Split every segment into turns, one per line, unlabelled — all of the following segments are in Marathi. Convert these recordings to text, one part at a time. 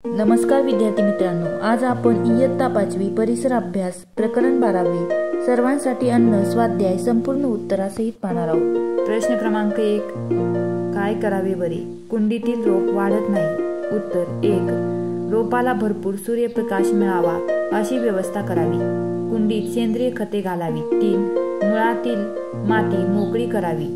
नमस्कार विद्यार्थी मित्रांनो, आज आपण इयत्ता 5वी परिसर अभ्यास प्रकरण 12 सर्वांसाठी अन्न स्वाध्याय संपूर्ण उत्तरासहित पाहणार आहोत। प्रश्न क्रमांक 1, काय करावे बरे? कुंडीतील रोप वाढत नाही। उत्तर 1, रोपाला भरपूर सूर्यप्रकाश मिळावा अशी व्यवस्था करावी। कुंडीत सेंद्रिय खते घालावी। 3, मुळातील माती मोकळी करावी।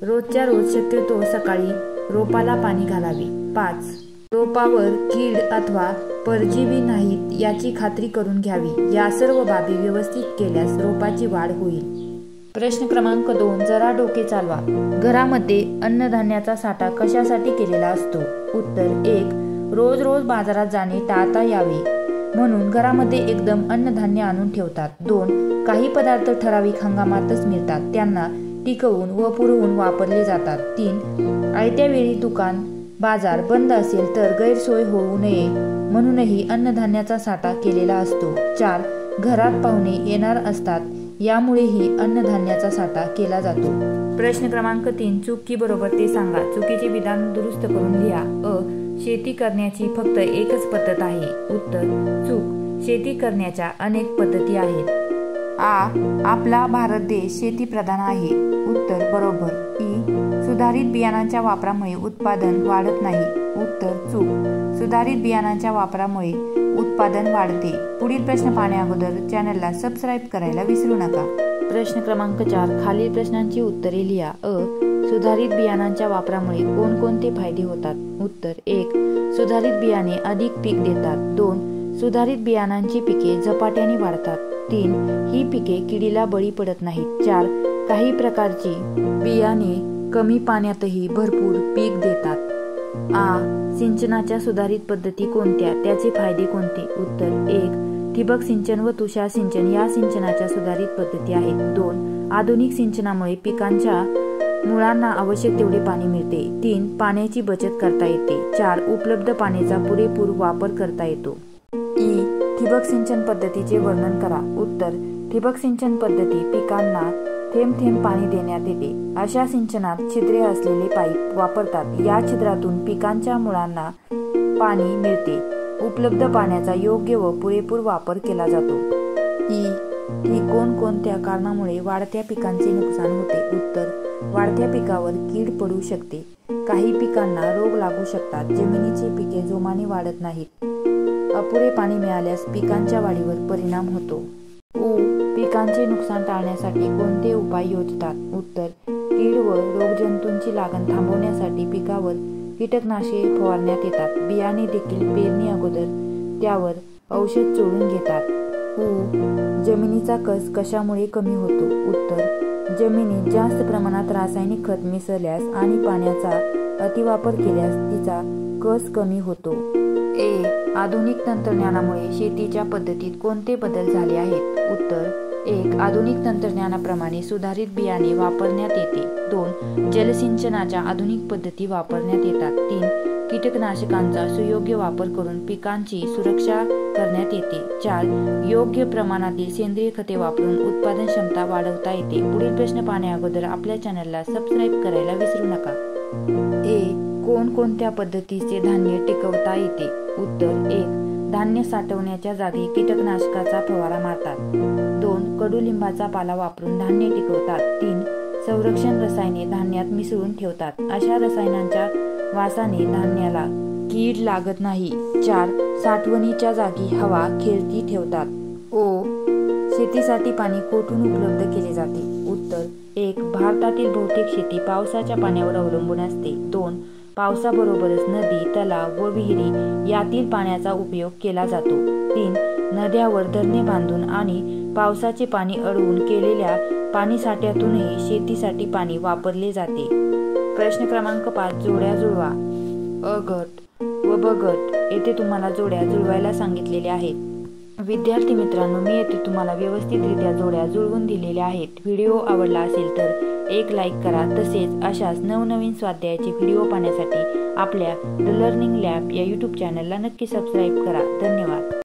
रोजच्या रोज शक्यतो सकाळी रोपाला पाणी घालावे। 5, रोपावर कीड अथवा परजीवी नाहीत याची खात्री करून घ्यावी। या सर्व बाबी व्यवस्थित केल्यास रोपाची वाढ होईल। प्रश्न क्रमांक 2, जरा डोके चालवा। घरामध्ये अन्नधान्याचा साठा कशासाठी केलेला असतो? उत्तर 1, रोज रोज बाजारात जाणे टाळता यावे म्हणून घरामध्ये एकदम अन्नधान्य आणून ठेवतात। 2, काही पदार्थ ठराविक हंगामातच मिळतात, त्यांना टिकवून व पुरवून वापरले जातात। 3, आयत्या वेळी दुकान बाजार बंद असेल तर गैरसोय होऊ नये म्हणूनही अन्नधान्याचा साठा केलेला असतो। 4, घरात पाहुणे येणार असतात, यामुळेही अन्नधान्याचा साठा केला जातो। प्रश्न क्रमांक 3, चूक की बरोबर ते सांगा। चुकीचे विधान दुरुस्त करून लिहा। अ, शेती करण्याची फक्त एकच पद्धत आहे। उत्तर चूक, शेती करण्याच्या अनेक पद्धती आहेत। आ, आपला भारत देश शेतीप्रधान आहे। उत्तर बरोबर। ई, सुधारित बियाणांच्या वापरामुळे उत्पादन वाढत नाही। उत्तर चूक, सुधारित बियाणांच्या वापरामुळे उत्पादन वाढते। पुढील प्रश्न पाहण्याअगोदर चॅनलला सबस्क्राईब करायला विसरू नका। प्रश्न क्रमांक 4, खालील प्रश्नांची उत्तरे लिहा। अ, सुधारित बियाणांच्या वापरामुळे कोणकोणते फायदे होतात? उत्तर 1, सुधारित बियाणे अधिक पीक देतात। 2, सुधारित बियाणांची पिके झपाट्याने वाढतात। 3, ही पिके किडीला बळी पडत नाहीत। 4, काही प्रकारची बियाणे कमी पाण्यातही भरपूर पीक देतात। आ, सिंचनाच्या सुधारित पद्धती कोणत्या? त्याचे फायदे कोणते? उत्तर 1, ठिबक सिंचन व तुषार सिंचन या सिंचनाच्या सुधारित पद्धती आहेत। 2, आधुनिक सिंचनामुळे पिकांच्या मुळांना आवश्यक तेवढे पाणी मिळते। 3, पाण्याची बचत करता येते। 4, उपलब्ध पाण्याचा पुरेपूर वापर करता येतो। ई, ठिबक सिंचन पद्धतीचे वर्णन करा। उत्तर, ठिबक सिंचन पद्धती पिकांना थेंब थेंब पाणी देण्यात येते। अशा सिंचनात छिद्रे असलेले पाईप वापरतात, या छिद्रातून पिकांच्या मुळांना पाणी मिळते। उपलब्ध पाण्याचा योग्य व पुरेपूर वापर केला जातो। ई, ही कोणकोणत्या कारणामुळे वाढत्या पिकांचे नुकसान होते? उत्तर, वाढत्या पिकावर कीड पडू शकते, काही पिकांना रोग लागू शकतात, जमिनीची पिके जोमाने वाढत नाहीत, अपुरे पाणी मिळाल्यास पिकांच्या वाढीवर परिणाम होतो। उ, पिकांचे नुकसान टाळण्यासाठी कोणते उपाय योजतात? उत्तर, कीड व रोगजंतूंची लागण थांबवण्यासाठी पिकावर कीटकनाशके फवारण्यात येतात। बियाणे देखील पेरणी अगोदर त्यावर औषध चोळून घेतात। उ, जमिनीचा कस कशामुळे कमी होतो? उत्तर, जमिनीत जास्त प्रमाणात रासायनिक खत मिसळल्यास आणि पाण्याचा अतिवापर केल्यास तिचा कस कमी होतो। ए, आधुनिक तंत्रज्ञानामुळे शेतीच्या पद्धतीत कोणते बदल झाले आहेत? उत्तर 1, आधुनिक तंत्रज्ञानाप्रमाणे सुधारित बियाणे वापरण्यात येते। 2, जलसिंचनाच्या आधुनिक पद्धती वापरण्यात येतात। 3, कीटकनाशकांचा सुयोग्य वापर करून पिकांची सुरक्षा करण्यात येते। 4, योग्य प्रमाणातील सेंद्रिय खते वापरून उत्पादन क्षमता वाढवता येते। पुढील प्रश्न पाहण्याअगोदर आपल्या चॅनलला सबस्क्राईब करायला विसरू नका। ए, कोणकोणत्या पद्धतीचे धान्य टिकवता येते? उत्तर 1, धान्य साठवण्याच्या जागी कीटकनाशकाचा फवारा मारतात। 2, कडुलिंबाचा पाला वापरून धान्य टिकवतात। 3, संरक्षण रसायने धान्यात मिसळून ठेवतात, अशा रसायनांच्या वासाने धान्याला कीड लागत नाही। 4, साठवणीच्या जागी हवा खेळती ठेवतात। ओ, शेतीसाठी पाणी कोठून उपलब्ध केले जाते? उत्तर 1, भारतातील बहुतेक शेती पावसाच्या पाण्यावर अवलंबून असते। 2, पावसाबरोबरच नदी, तलाव व विहिरी यातील पाण्याचा उपयोग केला जातो। 3, नद्यावर धरणे बांधून आणि पावसाचे पाणी अडवून केलेल्या पाणीसाठ्यातूनही शेतीसाठी पाणी वापरले जाते। प्रश्न क्रमांक 5, जोड्या जुळवा। अ गट व ब गट येथे तुम्हाला जोड्या जुळवायला सांगितलेले आहेत। विद्यार्थी मित्रांनो, मी येथे तुम्हाला व्यवस्थितरित्या जोड्या जुळवून दिलेल्या आहेत। व्हिडिओ आवडला असेल तर एक लाईक करा, तसेच अशाच नवनवीन स्वाध्यायाचे व्हिडिओ पाहण्यासाठी आपल्या द लर्निंग लॅब या यूट्यूब चॅनलला नक्की सबस्क्राईब करा। धन्यवाद।